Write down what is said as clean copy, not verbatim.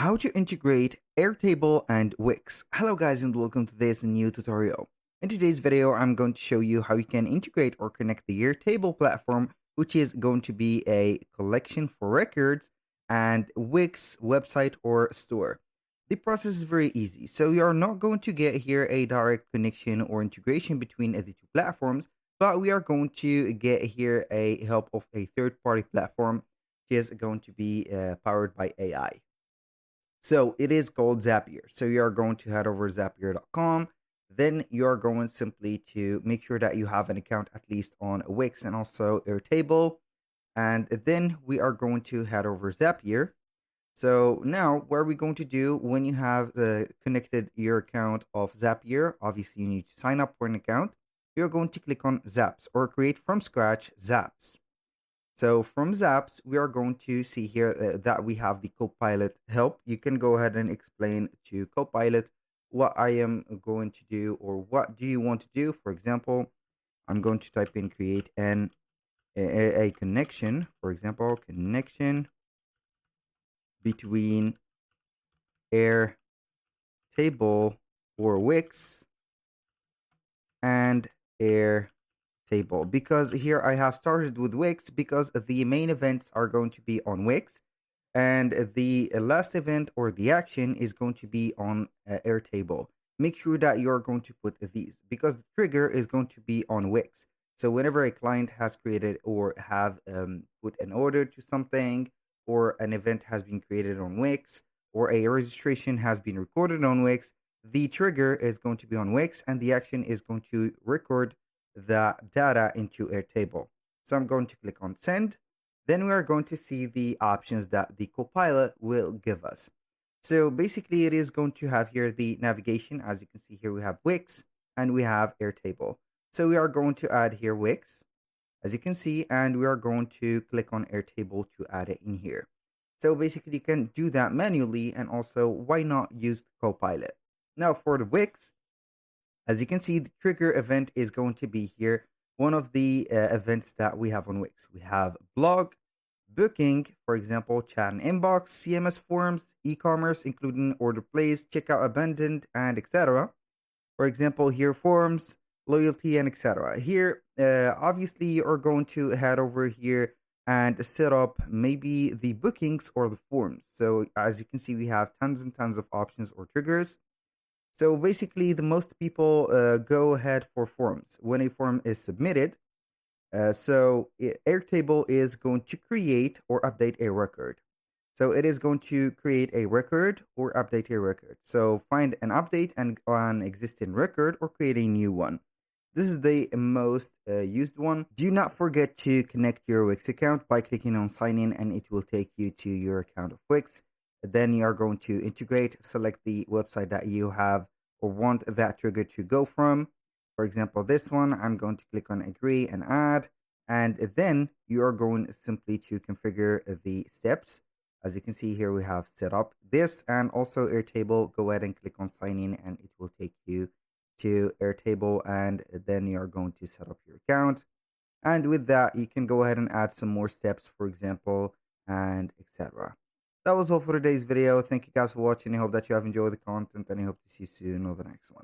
How to integrate Airtable and Wix. Hello guys and welcome to this new tutorial. In today's video, I'm going to show you how you can integrate or connect the Airtable platform, which is going to be a collection for records, and Wix website or store. The process is very easy. So you're not going to get here a direct connection or integration between the two platforms, but we are going to get here a help of a third-party platform, which is going to be powered by AI. So it is called Zapier. So you are going to head over zapier.com. Then you are going simply to make sure that you have an account at least on Wix and also Airtable. And then we are going to head over Zapier. So now what are we going to do when you have connected your account of Zapier? Obviously, you need to sign up for an account. You're going to click on Zaps or create from scratch Zaps. So from Zaps, we are going to see here that we have the Copilot help. You can go ahead and explain to Copilot what I am going to do or what do you want to do. For example, I'm going to type in create a connection. For example, connection between Airtable or Wix and Airtable, because here I have started with Wix because the main events are going to be on Wix and the last event or the action is going to be on Airtable. Make sure that you're going to put these because the trigger is going to be on Wix. So whenever a client has created or have put an order to something, or an event has been created on Wix, or a registration has been recorded on Wix, the trigger is going to be on Wix and the action is going to record the data into Airtable. So I'm going to click on send. Then we are going to see the options that the Copilot will give us. So basically it is going to have here the navigation. As you can see here, we have Wix and we have Airtable. So we are going to add here Wix, as you can see, and we are going to click on Airtable to add it in here. So basically you can do that manually, and also why not use Copilot. Now for the Wix, as you can see, the trigger event is going to be here. One of the events that we have on Wix. We have blog, booking, for example, chat and inbox, CMS forms, e-commerce, including order placed, checkout abandoned, and etc. For example, here forms, loyalty, and etc. Here, obviously, you're going to head over here and set up maybe the bookings or the forms. So as you can see, we have tons and tons of options or triggers. So basically, the most people go ahead for forms. When a form is submitted, Airtable is going to create or update a record. So it is going to create a record or update a record. So find an update and an existing record or create a new one. This is the most used one. Do not forget to connect your Wix account by clicking on sign in, and it will take you to your account of Wix. Then you are going to integrate, select the website that you have or want that trigger to go from. For example, this one, I'm going to click on agree and add, and then you are going simply to configure the steps. As you can see here, we have set up this and also Airtable. Go ahead and click on sign in and it will take you to Airtable, and then you are going to set up your account. And with that, you can go ahead and add some more steps, for example, and etc. That was all for today's video. Thank you guys for watching. I hope that you have enjoyed the content, and I hope to see you soon on the next one.